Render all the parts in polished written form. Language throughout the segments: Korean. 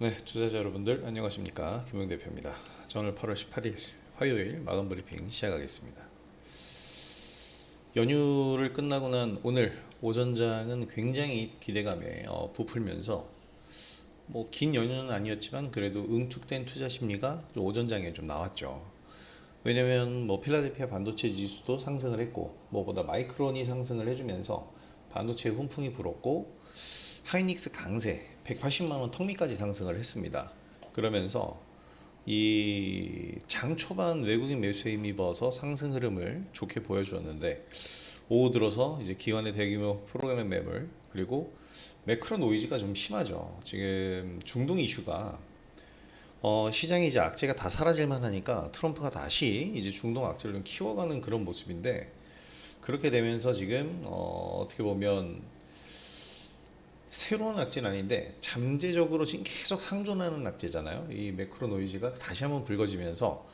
네, 투자자 여러분들 안녕하십니까? 김용 대표입니다. 자, 오늘 8월 18일 화요일 마감 브리핑 시작하겠습니다. 연휴를 끝나고 난 오늘 오전장은 굉장히 기대감에 부풀면서 뭐 긴 연휴는 아니었지만 그래도 응축된 투자 심리가 오전장에 좀 나왔죠. 왜냐면 뭐 필라델피아 반도체 지수도 상승을 했고 뭐보다 마이크론이 상승을 해주면서 반도체 훈풍이 불었고 하이닉스 강세 180만 원 턱밑까지 상승을 했습니다. 그러면서 이 장 초반 외국인 매수에 힘입어서 상승 흐름을 좋게 보여주었는데 오후 들어서 이제 기관의 대규모 프로그램 매물 그리고 매크로 노이즈가 좀 심하죠. 지금 중동 이슈가 시장이 이제 악재가 다 사라질만 하니까 트럼프가 다시 이제 중동 악재를 좀 키워가는 그런 모습인데 그렇게 되면서 지금 어떻게 보면 새로운 악재는 아닌데 잠재적으로 지금 계속 상존하는 악재잖아요. 이 매크로 노이즈가 다시 한번 불거지면서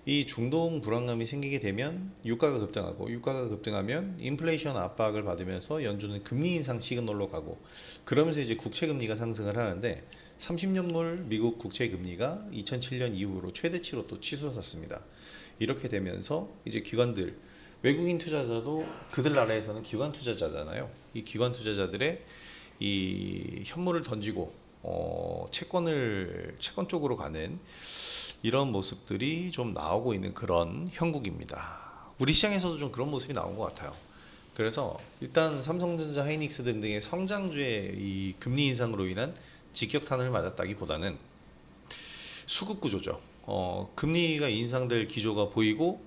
이 중동 불안감이 생기게 되면 유가가 급등하고 유가가 급등하면 인플레이션 압박을 받으면서 연준은 금리 인상 시그널로 가고 그러면서 이제 국채 금리가 상승을 하는데 30년물 미국 국채 금리가 2007년 이후로 최대치로 또 치솟았습니다. 이렇게 되면서 이제 기관들 외국인 투자자도 그들 나라에서는 기관 투자자잖아요. 이 기관 투자자들의 이 현물을 던지고 채권 쪽으로 가는 이런 모습들이 좀 나오고 있는 그런 형국입니다. 우리 시장에서도 좀 그런 모습이 나온 것 같아요. 그래서 일단 삼성전자, 하이닉스 등등의 성장주의 이 금리 인상으로 인한 직격탄을 맞았다기보다는 수급 구조죠. 금리가 인상될 기조가 보이고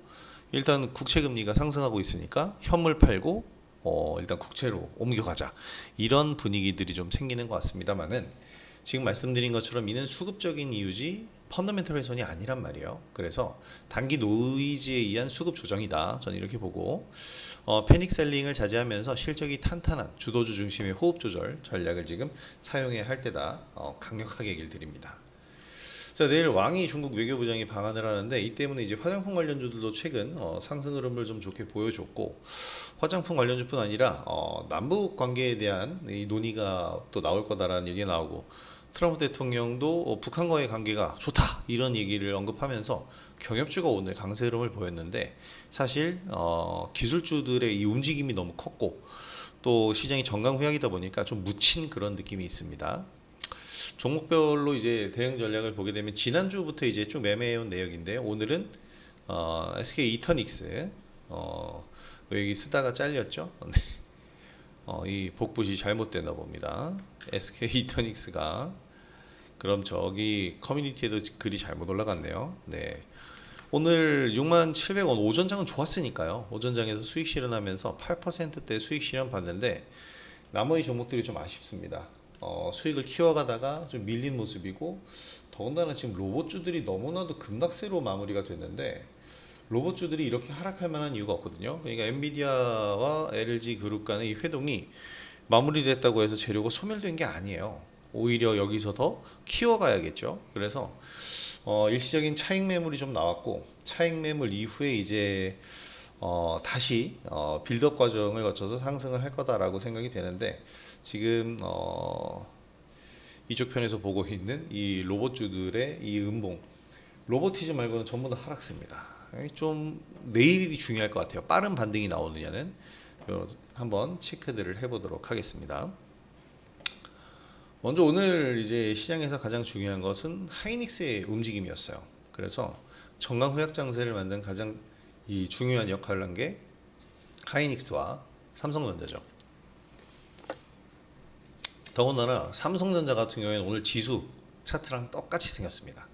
일단 국채 금리가 상승하고 있으니까 현물 팔고 일단 국채로 옮겨가자 이런 분위기들이 좀 생기는 것 같습니다만은 지금 말씀드린 것처럼 이는 수급적인 이유지 펀더멘털 훼손이 아니란 말이에요. 그래서 단기 노이즈에 의한 수급 조정이다. 저는 이렇게 보고 패닉 셀링을 자제하면서 실적이 탄탄한 주도주 중심의 호흡 조절 전략을 지금 사용해야 할 때다. 강력하게 얘기를 드립니다. 자, 내일 왕이 중국 외교부장이 방한을 하는데 이 때문에 이제 화장품 관련주들도 최근 상승 흐름을 좀 좋게 보여줬고 화장품 관련주뿐 아니라 남북 관계에 대한 이 논의가 또 나올 거다라는 얘기가 나오고 트럼프 대통령도 북한과의 관계가 좋다 이런 얘기를 언급하면서 경협주가 오늘 강세 흐름을 보였는데 사실 기술주들의 이 움직임이 너무 컸고 또 시장이 정강후약이다 보니까 좀 묻힌 그런 느낌이 있습니다. 종목별로 이제 대응 전략을 보게 되면 지난주부터 이제 쭉 매매해온 내역인데 오늘은 SK 이터닉스 여기 쓰다가 잘렸죠. 이 복붙이 잘못됐나 봅니다. SK 이터닉스가 그럼 저기 커뮤니티에도 글이 잘못 올라갔네요. 네. 오늘 67,000원 오전장은 좋았으니까요. 오전장에서 수익 실현하면서 8%대 수익 실현 봤는데 나머지 종목들이 좀 아쉽습니다. 수익을 키워가다가 좀 밀린 모습이고 더군다나 지금 로봇주들이 너무나도 급락세로 마무리가 됐는데 로봇주들이 이렇게 하락할 만한 이유가 없거든요. 그러니까 엔비디아와 LG 그룹 간의 이 회동이 마무리됐다고 해서 재료가 소멸된 게 아니에요. 오히려 여기서 더 키워가야겠죠. 그래서 일시적인 차익 매물이 좀 나왔고 차익 매물 이후에 이제 다시 빌드업 과정을 거쳐서 상승을 할 거다라고 생각이 되는데 지금 이쪽 편에서 보고 있는 이 로봇주들의 이 음봉 로보티즘 말고는 전부 다 하락세입니다. 좀 내일이 중요할 것 같아요. 빠른 반등이 나오느냐는 한번 체크들을 해보도록 하겠습니다. 먼저 오늘 이제 시장에서 가장 중요한 것은 하이닉스의 움직임이었어요. 그래서 정강 후약 장세를 만든 가장 이 중요한 역할을 한 게 하이닉스와 삼성전자죠. 더군다나 삼성전자 같은 경우에는 오늘 지수 차트랑 똑같이 생겼습니다.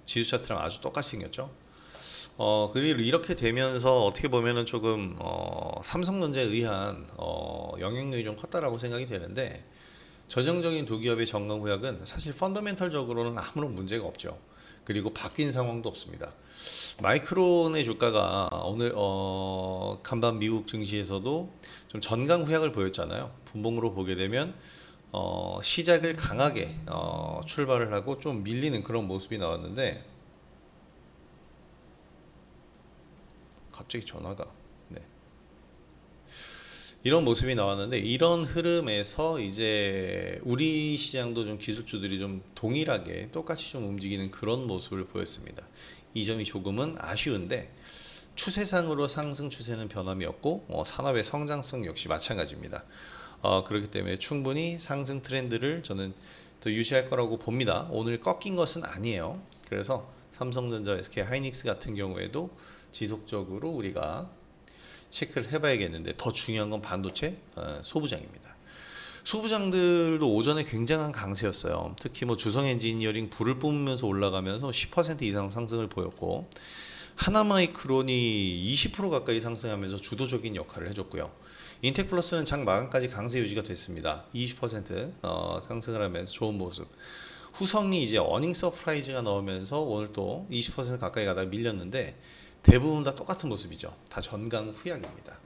지수 차트랑 아주 똑같이 생겼죠. 그리고 이렇게 되면서 어떻게 보면은 조금 삼성전자에 의한 영향력이 좀 컸다라고 생각이 되는데 전형적인 두 기업의 정강 후약은 사실 펀더멘털적으로는 아무런 문제가 없죠. 그리고 바뀐 상황도 없습니다. 마이크론의 주가가 오늘 간밤 미국 증시에서도 좀 전강 후약을 보였잖아요. 분봉으로 보게 되면 시작을 강하게 출발을 하고 좀 밀리는 그런 모습이 나왔는데 갑자기 전화가 네. 이런 모습이 나왔는데 이런 흐름에서 이제 우리 시장도 좀 기술주들이 좀 동일하게 똑같이 좀 움직이는 그런 모습을 보였습니다. 이 점이 조금은 아쉬운데 추세상으로 상승 추세는 변함이 없고 산업의 성장성 역시 마찬가지입니다. 그렇기 때문에 충분히 상승 트렌드를 저는 더 유지할 거라고 봅니다. 오늘 꺾인 것은 아니에요. 그래서 삼성전자, SK 하이닉스 같은 경우에도 지속적으로 우리가 체크를 해봐야겠는데 더 중요한 건 반도체 소부장입니다. 소부장들도 오전에 굉장한 강세였어요. 특히 뭐 주성 엔지니어링 불을 뿜으면서 올라가면서 10% 이상 상승을 보였고 하나마이크론이 20% 가까이 상승하면서 주도적인 역할을 해줬고요. 인텍플러스는 장 마감까지 강세 유지가 됐습니다. 20% 상승을 하면서 좋은 모습. 후성이 이제 어닝 서프라이즈가 나오면서 오늘 또 20% 가까이 가다가 밀렸는데 대부분 다 똑같은 모습이죠. 다 전강 후약입니다.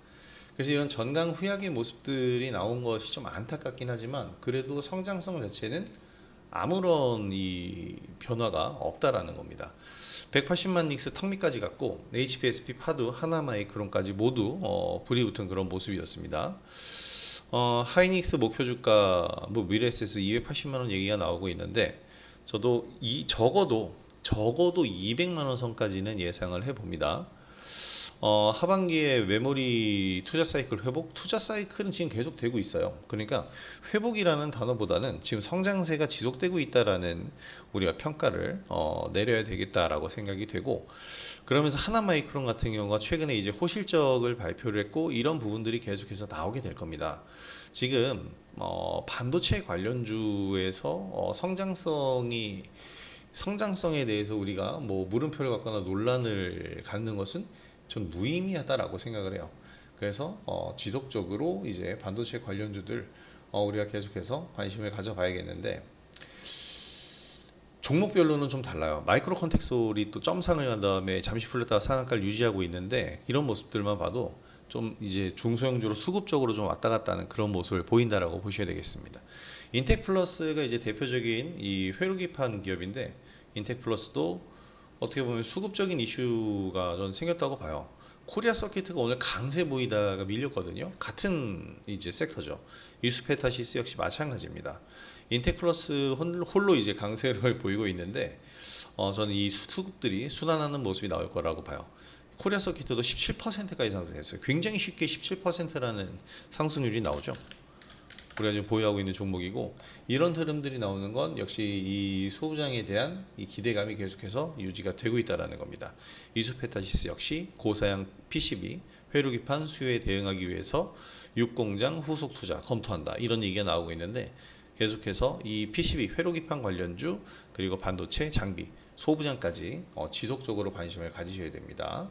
그래서 이런 전강 후약의 모습들이 나온 것이 좀 안타깝긴 하지만 그래도 성장성 자체는 아무런 이 변화가 없다라는 겁니다. 180만 닉스 턱 밑까지 갔고 HPSP 파도 하나마이크론까지 모두 불이 붙은 그런 모습이었습니다. 하이닉스 목표 주가 뭐 미래에셋 280만 원 얘기가 나오고 있는데 저도 적어도 200만 원 선까지는 예상을 해봅니다. 하반기에 메모리 투자 사이클 회복, 투자 사이클은 지금 계속 되고 있어요. 그러니까 회복이라는 단어보다는 지금 성장세가 지속되고 있다라는 우리가 평가를 내려야 되겠다라고 생각이 되고, 그러면서 하나마이크론 같은 경우가 최근에 이제 호실적을 발표를 했고 이런 부분들이 계속해서 나오게 될 겁니다. 지금 반도체 관련주에서 성장성에 대해서 우리가 뭐 물음표를 갖거나 논란을 갖는 것은 전 무의미하다라고 생각을 해요. 그래서 지속적으로 이제 반도체 관련주들 우리가 계속해서 관심을 가져봐야겠는데 종목별로는 좀 달라요. 마이크로 컨텍솔이 또 점상을 간 다음에 잠시 풀렸다가 상한가를 유지하고 있는데 이런 모습들만 봐도 좀 이제 중소형주로 수급적으로 좀 왔다 갔다 하는 그런 모습을 보인다라고 보셔야 되겠습니다. 인텍플러스가 이제 대표적인 이 회로기판 기업인데 인텍플러스도 어떻게 보면 수급적인 이슈가 전 생겼다고 봐요. 코리아 서킷가 오늘 강세 보이다가 밀렸거든요. 같은 이제 섹터죠. 유스페타시스 역시 마찬가지입니다. 인텍플러스 홀로 이제 강세를 보이고 있는데 저는 이 수급들이 순환하는 모습이 나올 거라고 봐요. 코리아 서킷도 17%까지 상승했어요. 굉장히 쉽게 17%라는 상승률이 나오죠. 우리가 지금 보유하고 있는 종목이고 이런 흐름들이 나오는 건 역시 이 소부장에 대한 이 기대감이 계속해서 유지가 되고 있다는 겁니다. 이수페타시스 역시 고사양 PCB 회로기판 수요에 대응하기 위해서 육공장 후속 투자 검토한다 이런 얘기가 나오고 있는데 계속해서 이 PCB 회로기판 관련주 그리고 반도체 장비 소부장까지 지속적으로 관심을 가지셔야 됩니다.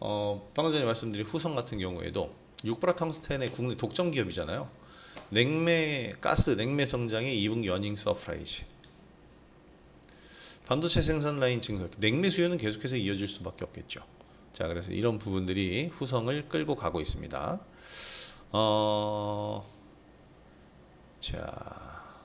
방금 전에 말씀드린 후성 같은 경우에도 육브라 텅스텐의 국내 독점 기업이잖아요. 냉매 성장의 2분기 어닝 서프라이즈. 반도체 생산 라인 증설. 냉매 수요는 계속해서 이어질 수밖에 없겠죠. 자, 그래서 이런 부분들이 후성을 끌고 가고 있습니다. 자,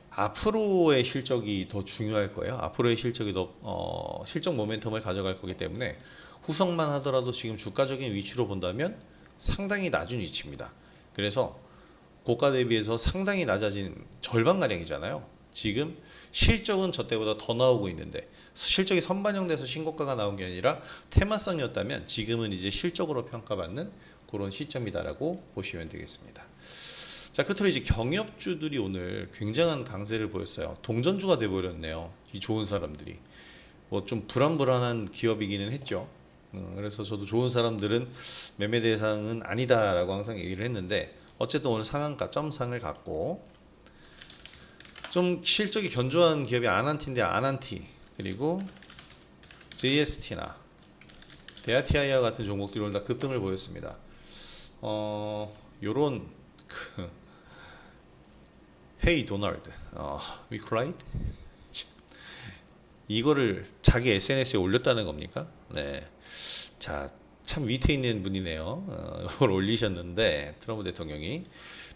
앞으로의 실적이 더 중요할 거예요. 앞으로의 실적이 더 실적 모멘텀을 가져갈 거기 때문에 후성만 하더라도 지금 주가적인 위치로 본다면 상당히 낮은 위치입니다. 그래서 고가 대비해서 상당히 낮아진 절반가량이잖아요. 지금 실적은 저 때보다 더 나오고 있는데 실적이 선반영돼서 신고가가 나온 게 아니라 테마성이었다면 지금은 이제 실적으로 평가받는 그런 시점이다라고 보시면 되겠습니다. 자, 끝으로 이제 경협주들이 오늘 굉장한 강세를 보였어요. 동전주가 돼버렸네요. 이 좋은 사람들이. 뭐 좀 불안불안한 기업이기는 했죠. 그래서 저도 좋은 사람들은 매매 대상은 아니다라고 항상 얘기를 했는데 어쨌든 오늘 상한가 점상을 갖고 좀 실적이 견조한 기업이 아난티인데 아난티 그리고 JST나 데아티아이아 같은 종목들이 오늘 다 급등을 보였습니다. 요런 헤이 도널드 we cried? 이거를 자기 SNS에 올렸다는 겁니까? 네. 자, 참 위트에 있는 분이네요. 이걸 올리셨는데 트럼프 대통령이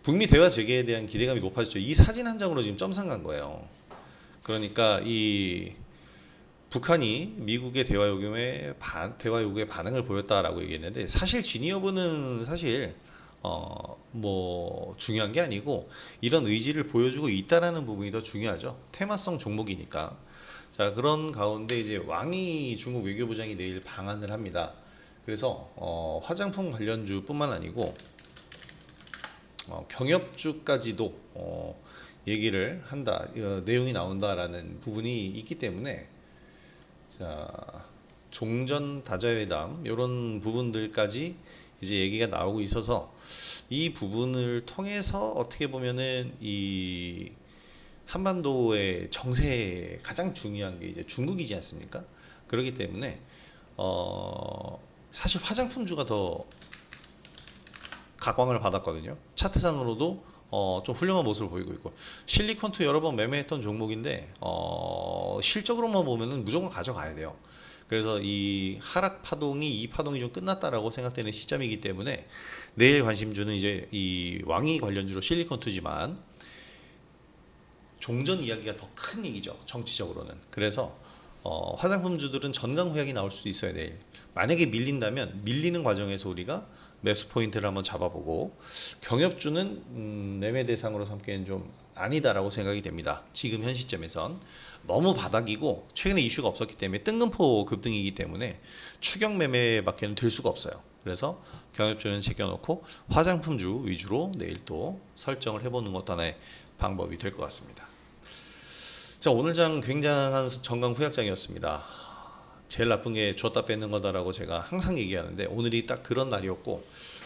북미 대화 재개에 대한 기대감이 높아졌죠. 이 사진 한 장으로 지금 점상 간 거예요. 그러니까 이 북한이 미국의 대화 요구에 반응을 보였다라고 얘기했는데 사실 진위 여부는 사실 뭐 중요한 게 아니고 이런 의지를 보여주고 있다라는 부분이 더 중요하죠. 테마성 종목이니까. 자, 그런 가운데 이제 왕이 중국 외교부장이 내일 방한을 합니다. 그래서 화장품 관련주뿐만 아니고 경협주까지도 얘기를 한다, 내용이 나온다라는 부분이 있기 때문에 자, 종전 다자회담 이런 부분들까지 이제 얘기가 나오고 있어서 이 부분을 통해서 어떻게 보면은 이 한반도의 정세에 가장 중요한 게 이제 중국이지 않습니까? 그렇기 때문에 사실 화장품주가 더 각광을 받았거든요. 차트상으로도 좀 훌륭한 모습을 보이고 있고 실리콘투 여러 번 매매했던 종목인데 실적으로만 보면은 무조건 가져가야 돼요. 그래서 이 하락 파동이 이 파동이 좀 끝났다라고 생각되는 시점이기 때문에 내일 관심주는 이제 이 왕이 관련주로 실리콘투지만 종전 이야기가 더 큰 얘기죠. 정치적으로는. 그래서 화장품주들은 전강 후약이 나올 수도 있어요. 내일. 만약에 밀린다면 밀리는 과정에서 우리가 매수 포인트를 한번 잡아보고 경협주는 매매 대상으로 삼기에는 좀 아니다라고 생각이 됩니다. 지금 현 시점에선 너무 바닥이고 최근에 이슈가 없었기 때문에 뜬금포 급등이기 때문에 추격 매매밖에는 될 수가 없어요. 그래서 경협주는 제껴놓고 화장품주 위주로 내일 또 설정을 해보는 것도 하나의 방법이 될 것 같습니다. 자, 오늘 장 굉장한 전강 후약장이었습니다. 제일 나쁜 게 줬다 뺏는 거다라고 제가 항상 얘기하는데 오늘이 딱 그런 날이었고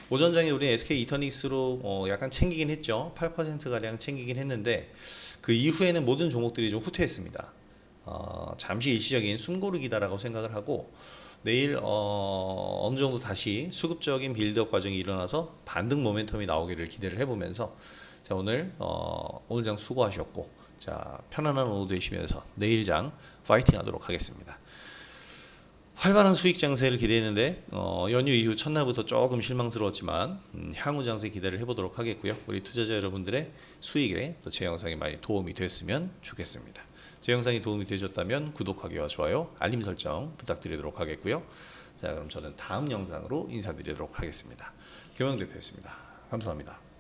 오전장에 우리 SK 이터닉스로 약간 챙기긴 했죠. 8%가량 챙기긴 했는데 그 이후에는 모든 종목들이 좀 후퇴했습니다. 잠시 일시적인 숨고르기다라고 생각을 하고 내일 어느 정도 다시 수급적인 빌드업 과정이 일어나서 반등 모멘텀이 나오기를 기대를 해보면서 자, 오늘 장 수고하셨고 자, 편안한 오후 되시면서 내일 장 파이팅 하도록 하겠습니다. 활발한 수익 장세를 기대했는데 연휴 이후 첫날부터 조금 실망스러웠지만 향후 장세 기대를 해보도록 하겠고요. 우리 투자자 여러분들의 수익에 또 제 영상이 많이 도움이 됐으면 좋겠습니다. 제 영상이 도움이 되셨다면 구독하기와 좋아요, 알림 설정 부탁드리도록 하겠고요. 자, 그럼 저는 다음 영상으로 인사드리도록 하겠습니다. 김영 대표였습니다. 감사합니다.